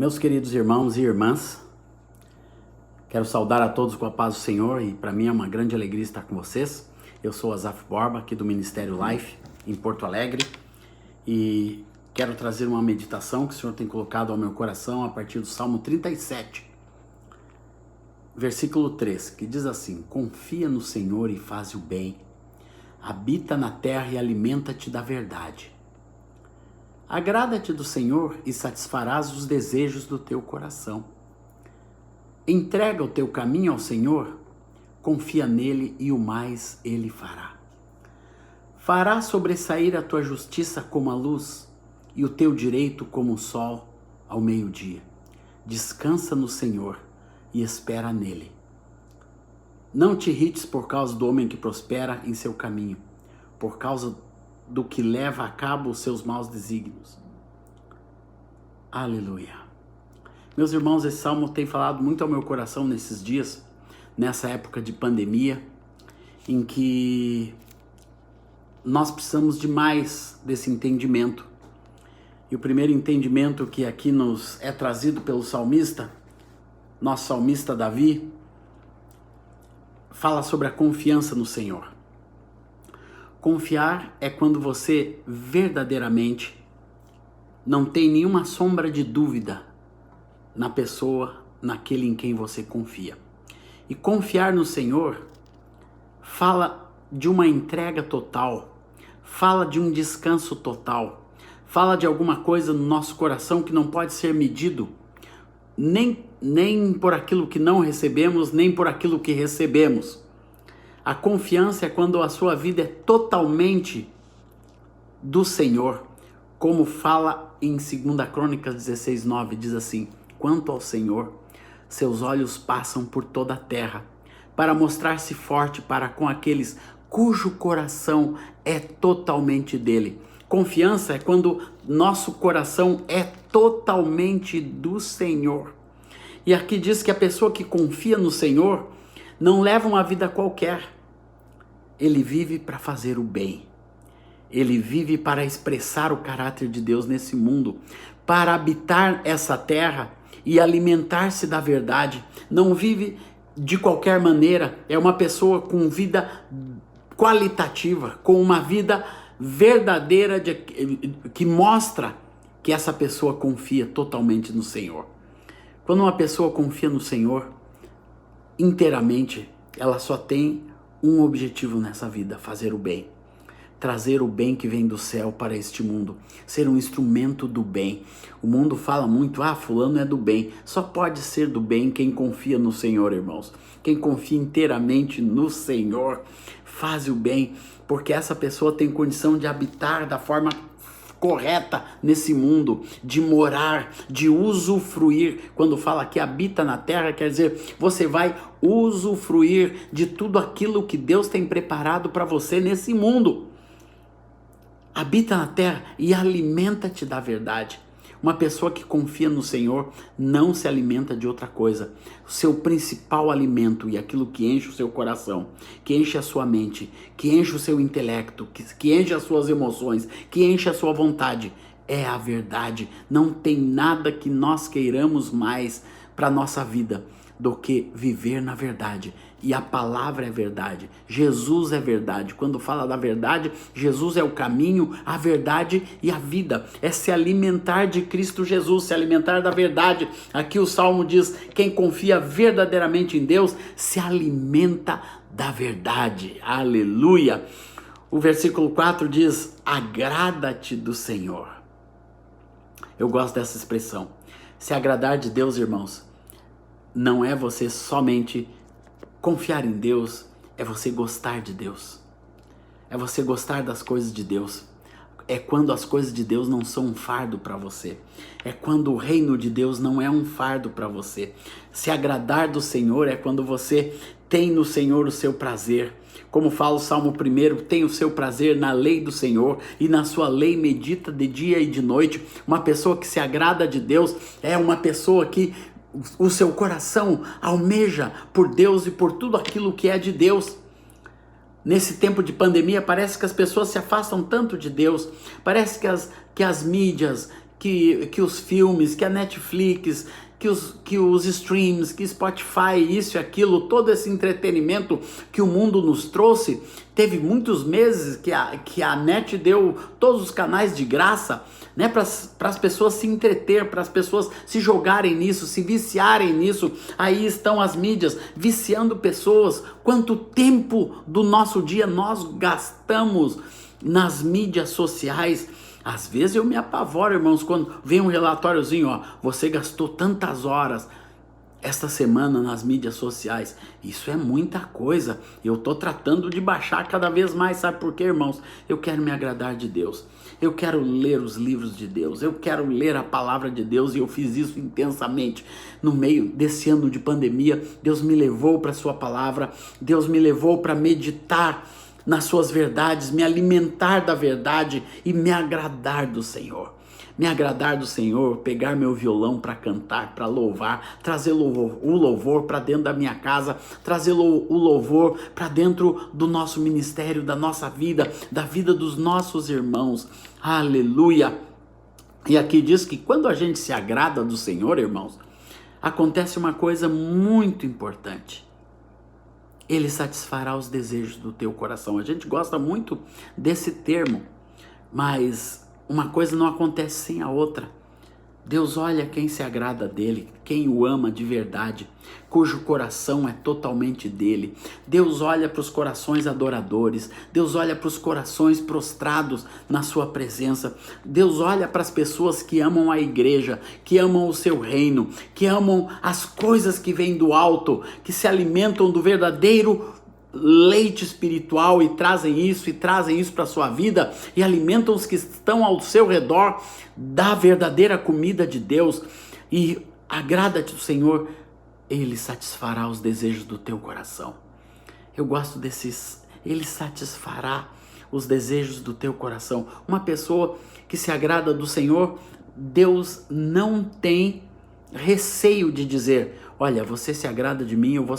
Meus queridos irmãos e irmãs, quero saudar a todos com a paz do Senhor e para mim é uma grande alegria estar com vocês. Eu sou Azaf Borba, aqui do Ministério Life, em Porto Alegre, e quero trazer uma meditação que o Senhor tem colocado ao meu coração a partir do Salmo 37, versículo 3, que diz assim: confia no Senhor e faz o bem, habita na terra e alimenta-te da verdade. Agrada-te do Senhor e satisfarás os desejos do teu coração. Entrega o teu caminho ao Senhor, confia nele e o mais ele fará. Fará sobressair a tua justiça como a luz e o teu direito como o sol ao meio-dia. Descansa no Senhor e espera nele. Não te irrites por causa do homem que prospera em seu caminho, por causa do que leva a cabo os seus maus desígnios. Aleluia. Meus irmãos, esse salmo tem falado muito ao meu coração nesses dias, nessa época de pandemia, em que nós precisamos de mais desse entendimento. E o primeiro entendimento que aqui nos é trazido pelo salmista, nosso salmista Davi, fala sobre a confiança no Senhor. Confiar é quando você verdadeiramente não tem nenhuma sombra de dúvida na pessoa, naquele em quem você confia. E confiar no Senhor fala de uma entrega total, fala de um descanso total, fala de alguma coisa no nosso coração que não pode ser medido, nem por aquilo que não recebemos, nem por aquilo que recebemos. A confiança é quando a sua vida é totalmente do Senhor, como fala em 2 Crônicas 16:9, diz assim: quanto ao Senhor, seus olhos passam por toda a terra, para mostrar-se forte para com aqueles cujo coração é totalmente dele. Confiança é quando nosso coração é totalmente do Senhor. E aqui diz que a pessoa que confia no Senhor não leva uma vida qualquer. Ele vive para fazer o bem. Ele vive para expressar o caráter de Deus nesse mundo, para habitar essa terra e alimentar-se da verdade. Não vive de qualquer maneira. É uma pessoa com vida qualitativa, com uma vida verdadeira que mostra que essa pessoa confia totalmente no Senhor. Quando uma pessoa confia no Senhor inteiramente, ela só tem um objetivo nessa vida: fazer o bem, trazer o bem que vem do céu para este mundo, ser um instrumento do bem. O mundo fala muito: fulano é do bem. Só pode ser do bem quem confia no Senhor, irmãos. Quem confia inteiramente no Senhor faz o bem, porque essa pessoa tem condição de habitar da forma correta nesse mundo, de morar, de usufruir. Quando fala que habita na terra, quer dizer, você vai usufruir de tudo aquilo que Deus tem preparado para você nesse mundo. Habita na terra e alimenta-te da verdade. Uma pessoa que confia no Senhor não se alimenta de outra coisa. O seu principal alimento e aquilo que enche o seu coração, que enche a sua mente, que enche o seu intelecto, que enche as suas emoções, que enche a sua vontade, é a verdade. Não tem nada que nós queiramos mais para a nossa vida do que viver na verdade. E a palavra é verdade, Jesus é verdade. Quando fala da verdade, Jesus é o caminho, a verdade e a vida. É se alimentar de Cristo Jesus, se alimentar da verdade. Aqui o Salmo diz: quem confia verdadeiramente em Deus se alimenta da verdade. Aleluia! O versículo 4 diz: agrada-te do Senhor. Eu gosto dessa expressão. Se agradar de Deus, irmãos, não é você somente confiar em Deus, é você gostar de Deus. É você gostar das coisas de Deus. É quando as coisas de Deus não são um fardo para você. É quando o reino de Deus não é um fardo para você. Se agradar do Senhor é quando você tem no Senhor o seu prazer. Como fala o Salmo 1, tem o seu prazer na lei do Senhor e na sua lei medita de dia e de noite. Uma pessoa que se agrada de Deus é uma pessoa que o seu coração almeja por Deus e por tudo aquilo que é de Deus. Nesse tempo de pandemia, parece que as pessoas se afastam tanto de Deus, parece que as mídias, que os filmes, que a Netflix, que os streams, que Spotify, isso e aquilo, todo esse entretenimento que o mundo nos trouxe. Teve muitos meses que a net deu todos os canais de graça, né, para as pessoas se entreter, para as pessoas se jogarem nisso, se viciarem nisso. Aí estão as mídias viciando pessoas. Quanto tempo do nosso dia nós gastamos nas mídias sociais? Às vezes eu me apavoro, irmãos, quando vem um relatóriozinho, ó, você gastou tantas horas esta semana nas mídias sociais. Isso é muita coisa. Eu tô tratando de baixar cada vez mais. Sabe por quê, irmãos? Eu quero me agradar de Deus. Eu quero ler os livros de Deus. Eu quero ler a palavra de Deus, e eu fiz isso intensamente no meio desse ano de pandemia. Deus me levou para a sua palavra. Deus me levou para meditar nas suas verdades, me alimentar da verdade e me agradar do Senhor. Me agradar do Senhor, pegar meu violão para cantar, para louvar, trazer o louvor para dentro da minha casa, trazer o louvor para dentro do nosso ministério, da nossa vida, da vida dos nossos irmãos. Aleluia! E aqui diz que quando a gente se agrada do Senhor, irmãos, acontece uma coisa muito importante. Ele satisfará os desejos do teu coração. A gente gosta muito desse termo, mas uma coisa não acontece sem a outra. Deus olha quem se agrada dele, quem o ama de verdade, cujo coração é totalmente dele. Deus olha para os corações adoradores, Deus olha para os corações prostrados na sua presença. Deus olha para as pessoas que amam a igreja, que amam o seu reino, que amam as coisas que vêm do alto, que se alimentam do verdadeiro leite espiritual e trazem isso para a sua vida e alimentam os que estão ao seu redor da verdadeira comida de Deus. E agrada-te do Senhor, Ele satisfará os desejos do teu coração. Eu gosto desses, Ele satisfará os desejos do teu coração. Uma pessoa que se agrada do Senhor, Deus não tem receio de dizer: olha, você se agrada de mim, eu vou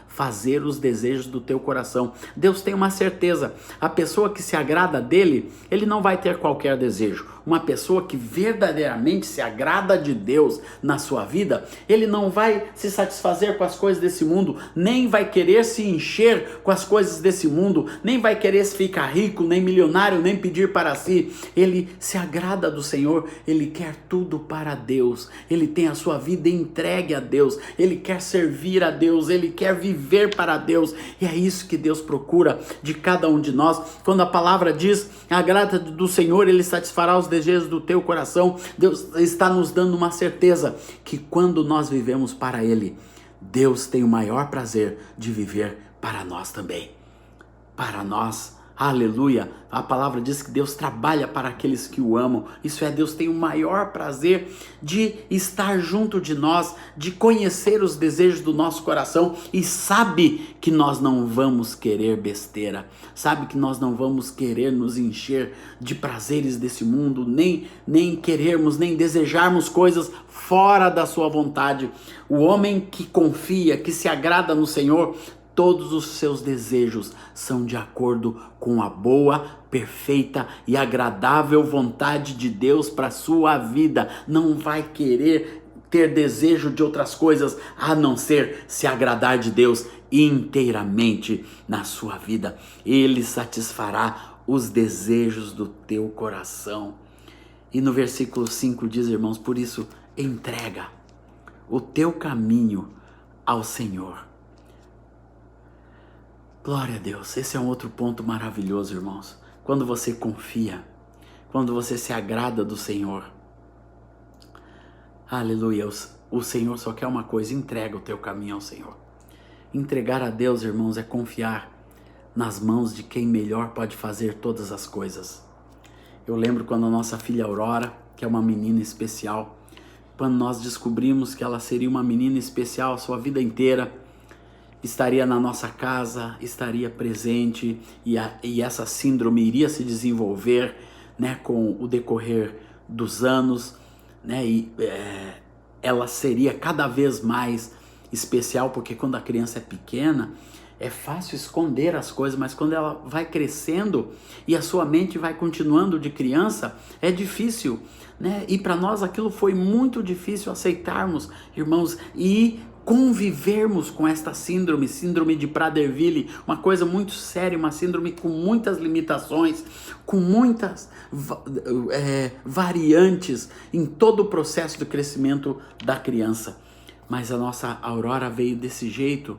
fazer os desejos do teu coração. Deus tem uma certeza: a pessoa que se agrada dele, ele não vai ter qualquer desejo. Uma pessoa que verdadeiramente se agrada de Deus na sua vida, ele não vai se satisfazer com as coisas desse mundo, nem vai querer se encher com as coisas desse mundo, nem vai querer se ficar rico, nem milionário, nem pedir para si. Ele se agrada do Senhor, ele quer tudo para Deus, ele tem a sua vida entregue a Deus, ele quer servir a Deus, ele quer viver para Deus, e é isso que Deus procura de cada um de nós. Quando a palavra diz: agrada do Senhor, ele satisfará os desejos do teu coração, Deus está nos dando uma certeza que quando nós vivemos para Ele, Deus tem o maior prazer de viver para nós também. Para nós, aleluia, a palavra diz que Deus trabalha para aqueles que o amam. Isso é, Deus tem o maior prazer de estar junto de nós, de conhecer os desejos do nosso coração, e sabe que nós não vamos querer besteira, sabe que nós não vamos querer nos encher de prazeres desse mundo, nem querermos, nem desejarmos coisas fora da sua vontade. O homem que confia, que se agrada no Senhor, todos os seus desejos são de acordo com a boa, perfeita e agradável vontade de Deus para a sua vida. Não vai querer ter desejo de outras coisas a não ser se agradar de Deus inteiramente na sua vida. Ele satisfará os desejos do teu coração. E no versículo 5 diz, irmãos, por isso entrega o teu caminho ao Senhor. Glória a Deus, esse é um outro ponto maravilhoso, irmãos. Quando você confia, quando você se agrada do Senhor, aleluia, o Senhor só quer uma coisa: entrega o teu caminho ao Senhor. Entregar a Deus, irmãos, é confiar nas mãos de quem melhor pode fazer todas as coisas. Eu lembro quando a nossa filha Aurora, que é uma menina especial, quando nós descobrimos que ela seria uma menina especial a sua vida inteira, estaria na nossa casa, estaria presente, e essa síndrome iria se desenvolver, né, com o decorrer dos anos, né, e ela seria cada vez mais especial, porque quando a criança é pequena, É fácil esconder as coisas, mas quando ela vai crescendo e a sua mente vai continuando de criança, é difícil, né? E para nós aquilo foi muito difícil aceitarmos, irmãos, e convivermos com esta síndrome de Prader-Willi, uma coisa muito séria, uma síndrome com muitas limitações, com muitas variantes em todo o processo de crescimento da criança. Mas a nossa Aurora veio desse jeito.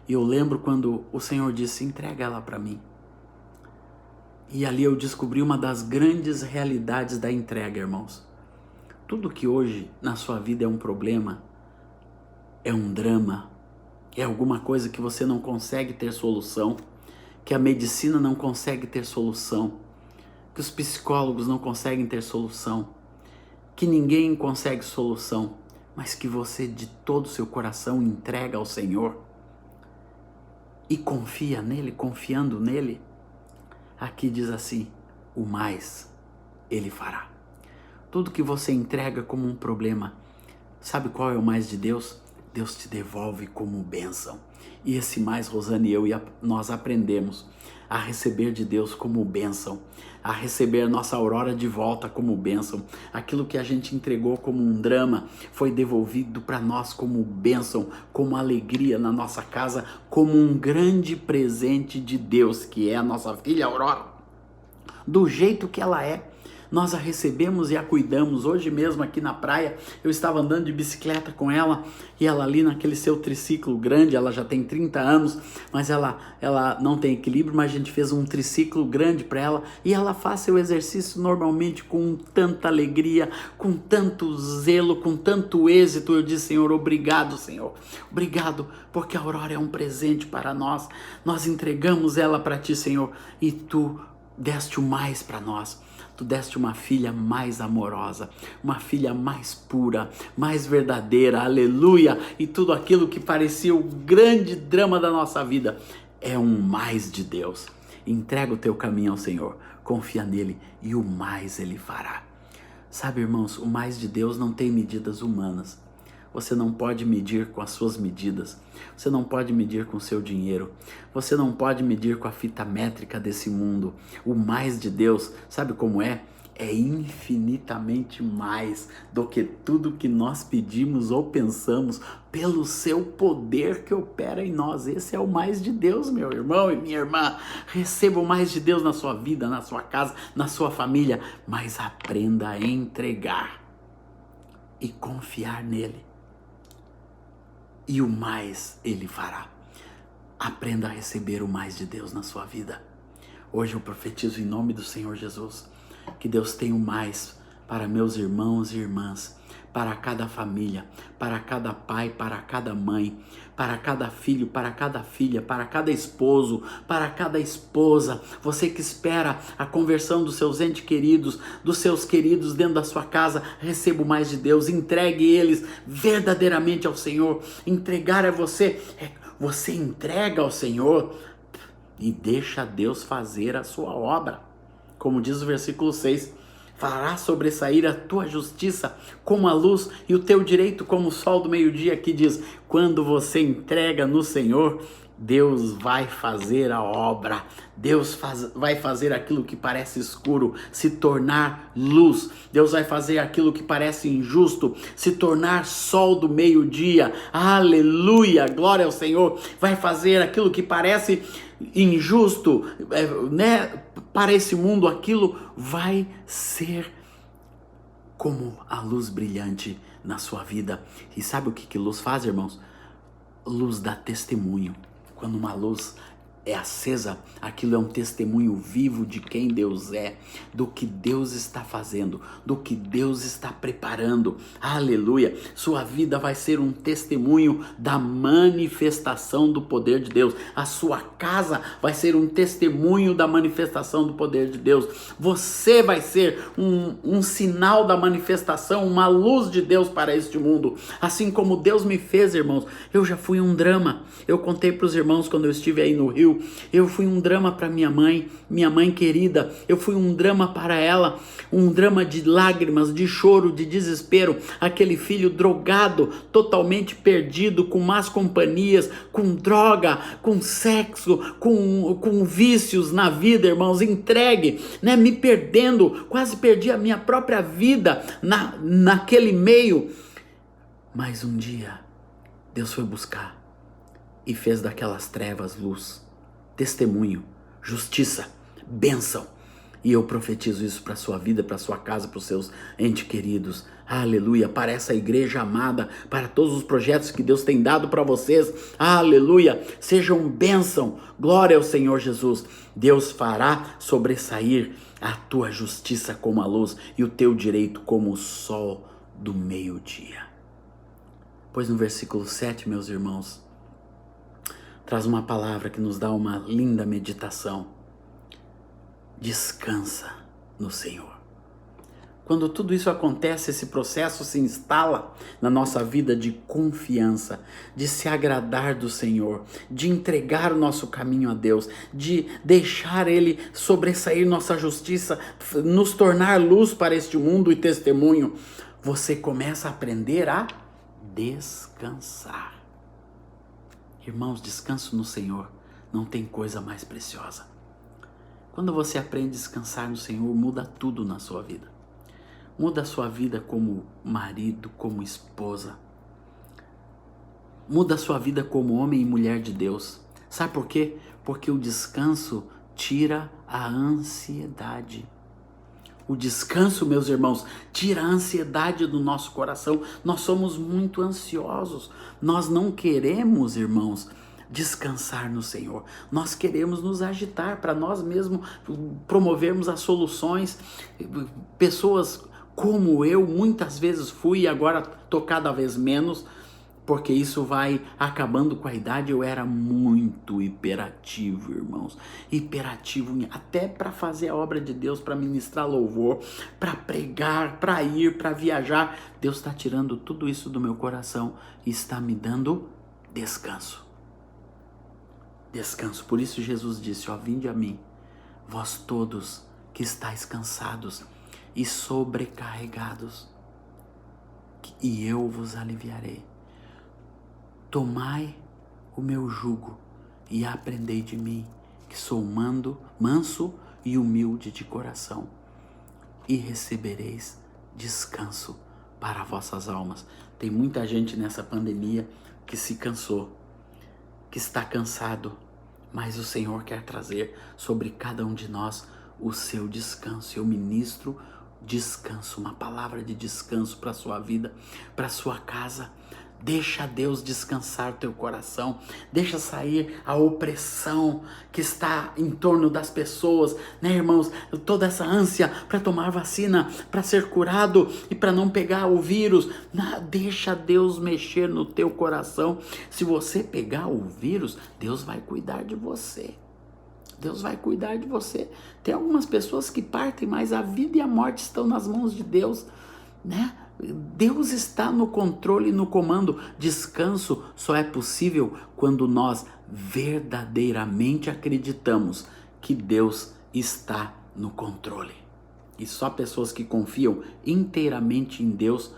E eu lembro quando o Senhor disse, entrega ela para mim. E ali eu descobri uma das grandes realidades da entrega, irmãos. Tudo que hoje na sua vida é um problema, é um drama, é alguma coisa que você não consegue ter solução, que a medicina não consegue ter solução, que os psicólogos não conseguem ter solução, que ninguém consegue solução, mas que você de todo o seu coração entrega ao Senhor e confia nele, confiando nele. Aqui diz assim, o mais ele fará. Tudo que você entrega como um problema, sabe qual é o mais de Deus? Deus te devolve como bênção. E esse mais, Rosane e nós aprendemos a receber de Deus como bênção, a receber a nossa Aurora de volta como bênção. Aquilo que a gente entregou como um drama foi devolvido para nós como bênção, como alegria na nossa casa, como um grande presente de Deus, que é a nossa filha Aurora. Do jeito que ela é, nós a recebemos e a cuidamos. Hoje mesmo aqui na praia, eu estava andando de bicicleta com ela, e ela ali naquele seu triciclo grande, ela já tem 30 anos, mas ela não tem equilíbrio, mas a gente fez um triciclo grande para ela, e ela faz seu exercício normalmente com tanta alegria, com tanto zelo, com tanto êxito. Eu disse, Senhor, obrigado, Senhor, obrigado, porque a Aurora é um presente para nós, nós entregamos ela para Ti, Senhor, e Tu deste o mais para nós. Tu deste uma filha mais amorosa, uma filha mais pura, mais verdadeira, aleluia! E tudo aquilo que parecia o grande drama da nossa vida é um mais de Deus. Entrega o teu caminho ao Senhor, confia nele e o mais ele fará. Sabe, irmãos, o mais de Deus não tem medidas humanas. Você não pode medir com as suas medidas. Você não pode medir com o seu dinheiro. Você não pode medir com a fita métrica desse mundo. O mais de Deus, sabe como é? É infinitamente mais do que tudo que nós pedimos ou pensamos, pelo seu poder que opera em nós. Esse é o mais de Deus, meu irmão e minha irmã. Receba o mais de Deus na sua vida, na sua casa, na sua família, mas aprenda a entregar e confiar nele. E o mais ele fará. Aprenda a receber o mais de Deus na sua vida. Hoje eu profetizo em nome do Senhor Jesus, que Deus tem o mais para meus irmãos e irmãs, para cada família, para cada pai, para cada mãe, para cada filho, para cada filha, para cada esposo, para cada esposa. Você que espera a conversão dos seus entes queridos, dos seus queridos dentro da sua casa, receba o mais de Deus, entregue eles verdadeiramente ao Senhor. Entregar a você entrega ao Senhor e deixa Deus fazer a sua obra. Como diz o versículo 6, fará sobressair a tua justiça como a luz e o teu direito como o sol do meio-dia. Que diz, quando você entrega no Senhor, Deus vai fazer a obra. Deus vai fazer aquilo que parece escuro se tornar luz. Deus vai fazer aquilo que parece injusto se tornar sol do meio-dia. Aleluia, glória ao Senhor. Vai fazer aquilo que parece injusto, né? Para esse mundo, aquilo vai ser como a luz brilhante na sua vida. E sabe o que luz faz, irmãos? Luz dá testemunho. Quando uma luz é acesa, aquilo é um testemunho vivo de quem Deus é, do que Deus está fazendo, do que Deus está preparando. Aleluia! Sua vida vai ser um testemunho da manifestação do poder de Deus. A sua casa vai ser um testemunho da manifestação do poder de Deus. Você vai ser um sinal da manifestação, uma luz de Deus para este mundo. Assim como Deus me fez, irmãos, eu já fui um drama. Eu contei para os irmãos quando eu estive aí no Rio, filho, eu fui um drama para minha mãe querida, eu fui um drama para ela, um drama de lágrimas, de choro, de desespero, aquele filho drogado, totalmente perdido, com más companhias, com droga, com sexo, com vícios na vida, irmãos, entregue, né, me perdendo, quase perdi a minha própria vida naquele meio. Mas um dia, Deus foi buscar e fez daquelas trevas luz, testemunho, justiça, bênção. E eu profetizo isso para a sua vida, para a sua casa, para os seus entes queridos. Aleluia, para essa igreja amada, para todos os projetos que Deus tem dado para vocês. Aleluia, sejam bênção, glória ao Senhor Jesus. Deus fará sobressair a tua justiça como a luz e o teu direito como o sol do meio-dia. Pois no versículo 7, meus irmãos, traz uma palavra que nos dá uma linda meditação. Descansa no Senhor. Quando tudo isso acontece, esse processo se instala na nossa vida de confiança, de se agradar do Senhor, de entregar o nosso caminho a Deus, de deixar Ele sobressair nossa justiça, nos tornar luz para este mundo e testemunho. Você começa a aprender a descansar. Irmãos, descanso no Senhor não tem coisa mais preciosa. Quando você aprende a descansar no Senhor, muda tudo na sua vida. Muda a sua vida como marido, como esposa. Muda a sua vida como homem e mulher de Deus. Sabe por quê? Porque o descanso tira a ansiedade. O descanso, meus irmãos, tira a ansiedade do nosso coração. Nós somos muito ansiosos. Nós não queremos, irmãos, descansar no Senhor. Nós queremos nos agitar para nós mesmos promovermos as soluções. Pessoas como eu muitas vezes fui e agora estou cada vez menos, porque isso vai acabando com a idade. Eu era muito hiperativo, irmãos. Hiperativo até para fazer a obra de Deus, para ministrar louvor, para pregar, para ir, para viajar. Deus está tirando tudo isso do meu coração e está me dando descanso. Descanso. Por isso Jesus disse, ó, vinde a mim, vós todos que estáis cansados e sobrecarregados, e eu vos aliviarei. Tomai o meu jugo e aprendei de mim, que sou manso e humilde de coração, e recebereis descanso para vossas almas. Tem muita gente nessa pandemia que se cansou, que está cansado, mas o Senhor quer trazer sobre cada um de nós o seu descanso. Eu ministro descanso, uma palavra de descanso para a sua vida, para a sua casa. Deixa Deus descansar o teu coração, deixa sair a opressão que está em torno das pessoas, né, irmãos? Toda essa ânsia para tomar vacina, para ser curado e para não pegar o vírus. Deixa Deus mexer no teu coração. Se você pegar o vírus, Deus vai cuidar de você. Deus vai cuidar de você. Tem algumas pessoas que partem, mas a vida e a morte estão nas mãos de Deus, né? Deus está no controle e no comando. Descanso só é possível quando nós verdadeiramente acreditamos que Deus está no controle. E só pessoas que confiam inteiramente em Deus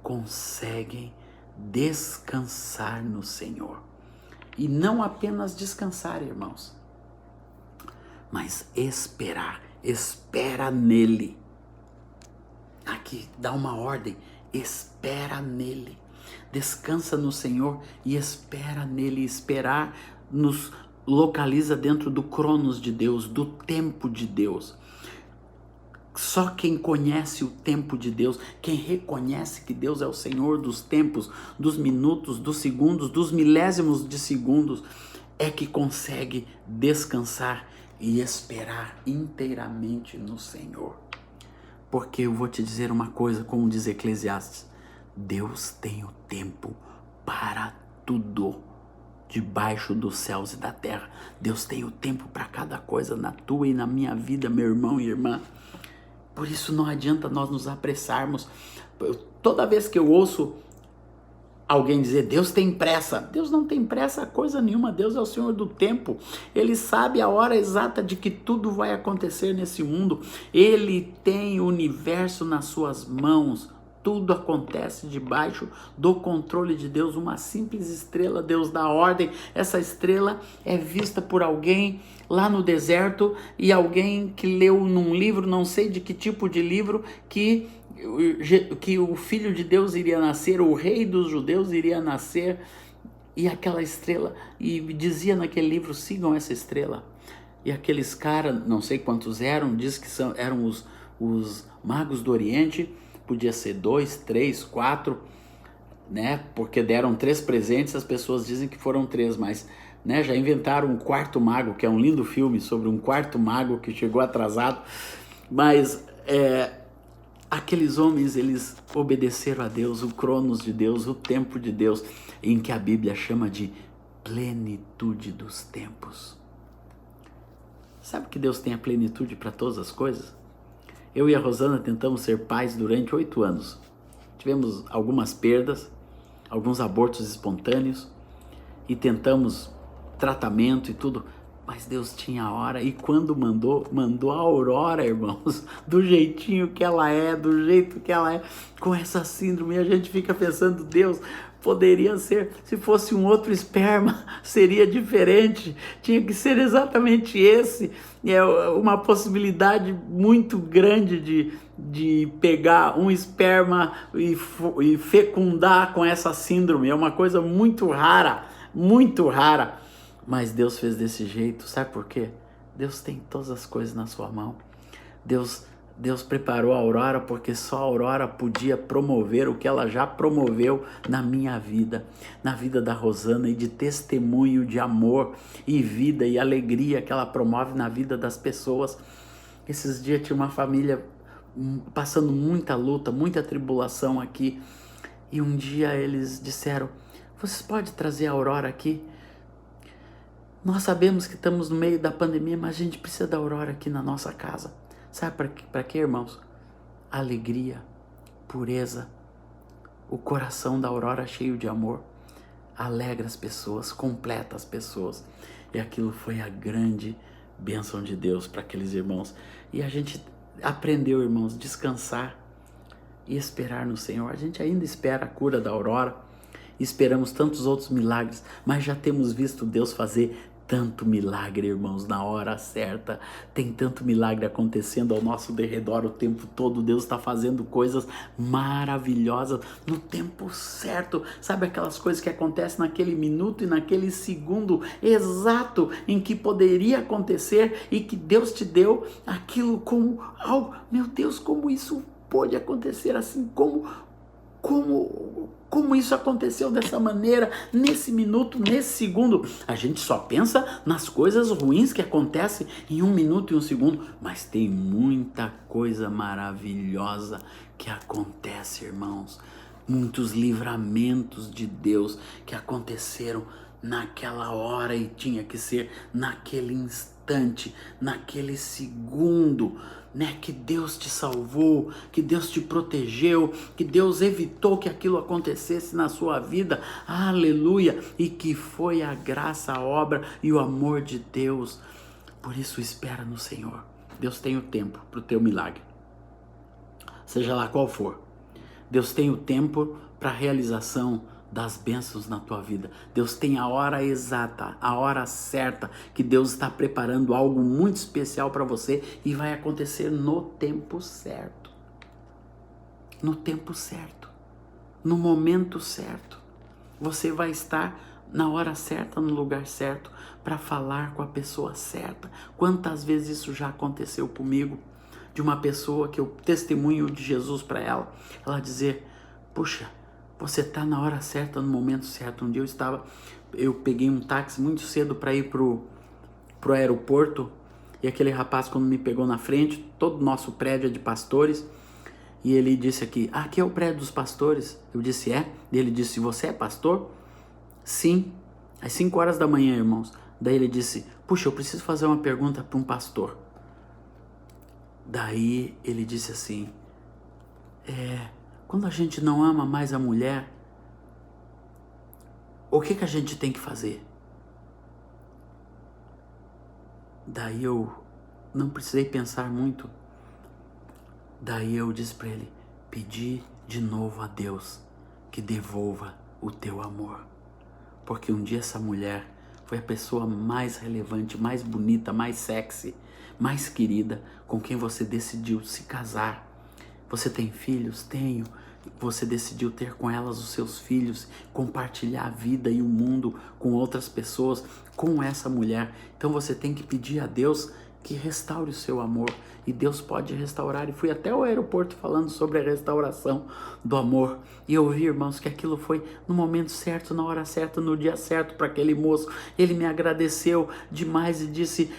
conseguem descansar no Senhor. E não apenas descansar, irmãos, mas esperar. Espera nele. Aqui dá uma ordem, espera nele, descansa no Senhor e espera nele. Esperar nos localiza dentro do cronos de Deus, do tempo de Deus. Só quem conhece o tempo de Deus, quem reconhece que Deus é o Senhor dos tempos, dos minutos, dos segundos, dos milésimos de segundos, é que consegue descansar e esperar inteiramente no Senhor. Porque eu vou te dizer uma coisa, como diz Eclesiastes, Deus tem o tempo para tudo debaixo dos céus e da terra. Deus tem o tempo para cada coisa na tua e na minha vida, meu irmão e irmã. Por isso não adianta nós nos apressarmos. Toda vez que eu ouço alguém dizer, Deus tem pressa. Deus não tem pressa coisa nenhuma, Deus é o Senhor do tempo. Ele sabe a hora exata de que tudo vai acontecer nesse mundo. Ele tem o universo nas suas mãos. Tudo acontece debaixo do controle de Deus. Uma simples estrela, Deus dá ordem. Essa estrela é vista por alguém lá no deserto, e alguém que leu num livro, não sei de que tipo de livro, que o Filho de Deus iria nascer, o Rei dos Judeus iria nascer, e aquela estrela, e dizia naquele livro, sigam essa estrela. E aqueles caras, não sei quantos eram, diz que eram os magos do Oriente, podia ser 2, 3, 4, né? Porque deram 3 presentes, as pessoas dizem que foram 3, mas né, já inventaram um quarto mago, que é um lindo filme sobre um quarto mago que chegou atrasado, mas aqueles homens, eles obedeceram a Deus, o Cronos de Deus, o tempo de Deus, em que a Bíblia chama de plenitude dos tempos. Sabe que Deus tem a plenitude para todas as coisas? Eu e a Rosana tentamos ser pais durante 8 anos. Tivemos algumas perdas, alguns abortos espontâneos, e tentamos tratamento e tudo, mas Deus tinha a hora, e quando mandou a Aurora, irmãos, do jeitinho que ela é, do jeito que ela é, com essa síndrome, e a gente fica pensando, Deus, poderia ser, se fosse um outro esperma, seria diferente, tinha que ser exatamente esse. É uma possibilidade muito grande de pegar um esperma e fecundar com essa síndrome, é uma coisa muito rara, mas Deus fez desse jeito. Sabe por quê? Deus tem todas as coisas na sua mão. Deus preparou a Aurora porque só a Aurora podia promover o que ela já promoveu na minha vida, na vida da Rosana, e de testemunho de amor e vida e alegria que ela promove na vida das pessoas. Esses dias tinha uma família passando muita luta, muita tribulação aqui, e um dia eles disseram, vocês podem trazer a Aurora aqui? Nós sabemos que estamos no meio da pandemia, mas a gente precisa da Aurora aqui na nossa casa. Sabe para quê, irmãos? Alegria, pureza. O coração da Aurora cheio de amor alegra as pessoas, completa as pessoas. E aquilo foi a grande bênção de Deus para aqueles irmãos. E a gente aprendeu, irmãos, descansar e esperar no Senhor. A gente ainda espera a cura da Aurora. Esperamos tantos outros milagres, mas já temos visto Deus fazer tanto milagre, irmãos, na hora certa. Tem tanto milagre acontecendo ao nosso derredor o tempo todo. Deus está fazendo coisas maravilhosas no tempo certo. Sabe aquelas coisas que acontecem naquele minuto e naquele segundo exato em que poderia acontecer, e que Deus te deu aquilo como, oh, meu Deus, como isso pôde acontecer assim, como isso aconteceu dessa maneira, nesse minuto, nesse segundo. A gente só pensa nas coisas ruins que acontecem em 1 minuto e 1 segundo, mas tem muita coisa maravilhosa que acontece, irmãos. Muitos livramentos de Deus que aconteceram naquela hora, e tinha que ser naquele instante, naquele segundo, né, que Deus te salvou, que Deus te protegeu, que Deus evitou que aquilo acontecesse na sua vida, aleluia, e que foi a graça, a obra e o amor de Deus. Por isso espera no Senhor. Deus tem o tempo para o teu milagre, seja lá qual for. Deus tem o tempo para a realização das bênçãos na tua vida. Deus tem a hora exata, a hora certa, que Deus está preparando algo muito especial para você, e vai acontecer no tempo certo. No tempo certo. No momento certo. Você vai estar na hora certa, no lugar certo, para falar com a pessoa certa. Quantas vezes isso já aconteceu comigo? De uma pessoa que eu testemunho de Jesus para ela, ela dizer, puxa, você está na hora certa, no momento certo. Um dia eu peguei um táxi muito cedo para ir pro aeroporto, e aquele rapaz, quando me pegou na frente, todo o nosso prédio é de pastores, e ele disse aqui é o prédio dos pastores. Eu disse, é? E ele disse, você é pastor? Sim. Às 5 horas da manhã, irmãos. Daí ele disse, puxa, eu preciso fazer uma pergunta para um pastor. Daí ele disse assim, quando a gente não ama mais a mulher, O que a gente tem que fazer? Daí eu não precisei pensar muito. Daí eu disse para ele: pedi de novo a Deus que devolva o teu amor. Porque um dia essa mulher foi a pessoa mais relevante, mais bonita, mais sexy, mais querida, com quem você decidiu se casar. Você tem filhos? Tenho. Você decidiu ter com elas os seus filhos, compartilhar a vida e o mundo com outras pessoas, com essa mulher. Então você tem que pedir a Deus que restaure o seu amor, e Deus pode restaurar. E fui até o aeroporto falando sobre a restauração do amor, e eu vi, irmãos, que aquilo foi no momento certo, na hora certa, no dia certo para aquele moço. Ele me agradeceu demais e disse: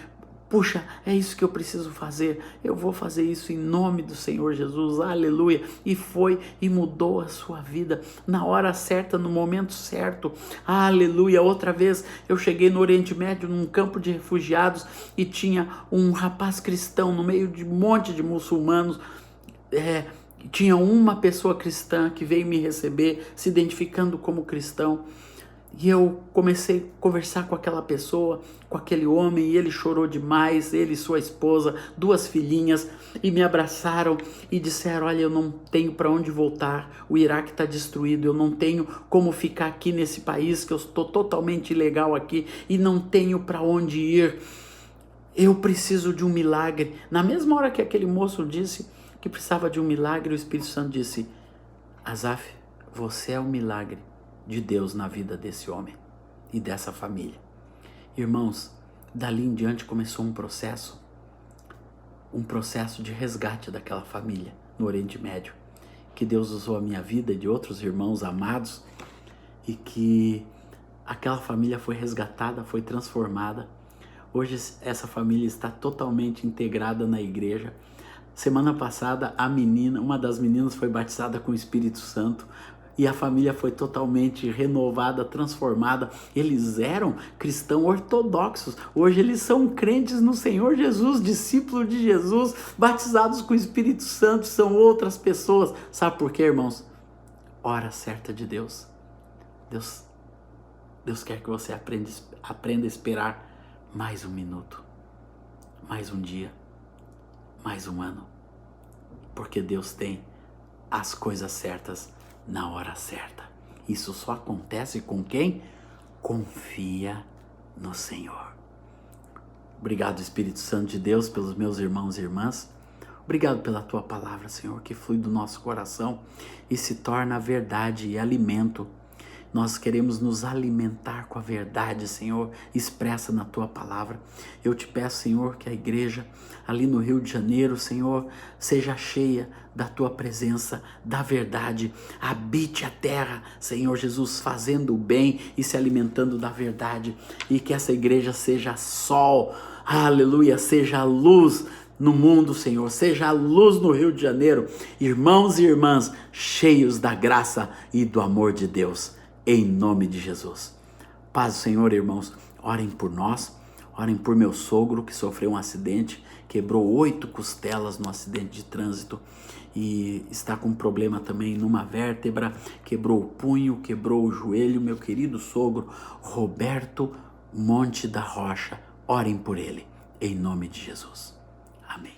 puxa, é isso que eu preciso fazer, eu vou fazer isso em nome do Senhor Jesus, aleluia. E foi e mudou a sua vida na hora certa, no momento certo, aleluia. Outra vez eu cheguei no Oriente Médio, num campo de refugiados, e tinha um rapaz cristão no meio de um monte de muçulmanos. Tinha uma pessoa cristã que veio me receber, se identificando como cristão. E eu comecei a conversar com aquela pessoa, com aquele homem, e ele chorou demais, ele e sua esposa, 2 filhinhas, e me abraçaram e disseram: olha, eu não tenho para onde voltar, o Iraque está destruído, eu não tenho como ficar aqui nesse país, que eu estou totalmente ilegal aqui, e não tenho para onde ir, eu preciso de um milagre. Na mesma hora que aquele moço disse que precisava de um milagre, o Espírito Santo disse: Azaf, você é o milagre de Deus na vida desse homem e dessa família. Irmãos, dali em diante começou um processo de resgate daquela família no Oriente Médio, que Deus usou a minha vida e de outros irmãos amados, e que aquela família foi resgatada, foi transformada. Hoje essa família está totalmente integrada na igreja. Semana passada uma das meninas foi batizada com o Espírito Santo, e a família foi totalmente renovada, transformada. Eles eram cristãos ortodoxos, hoje eles são crentes no Senhor Jesus, discípulos de Jesus, batizados com o Espírito Santo, são outras pessoas. Sabe por quê, irmãos? Hora certa de Deus. Deus quer que você aprenda a esperar mais um minuto, mais um dia, mais um ano, porque Deus tem as coisas certas na hora certa. Isso só acontece com quem confia no Senhor. Obrigado, Espírito Santo de Deus, pelos meus irmãos e irmãs. Obrigado pela tua palavra, Senhor, que flui do nosso coração e se torna verdade e alimento. Nós queremos nos alimentar com a verdade, Senhor, expressa na tua palavra. Eu te peço, Senhor, que a igreja ali no Rio de Janeiro, Senhor, seja cheia da tua presença, da verdade. Habite a terra, Senhor Jesus, fazendo o bem e se alimentando da verdade. E que essa igreja seja sol, aleluia, seja luz no mundo, Senhor, seja a luz no Rio de Janeiro. Irmãos e irmãs, cheios da graça e do amor de Deus. Em nome de Jesus. Paz do Senhor, irmãos. Orem por nós. Orem por meu sogro, que sofreu um acidente. Quebrou 8 costelas no acidente de trânsito. E está com problema também numa vértebra. Quebrou o punho, quebrou o joelho. Meu querido sogro, Roberto Monte da Rocha. Orem por ele. Em nome de Jesus. Amém.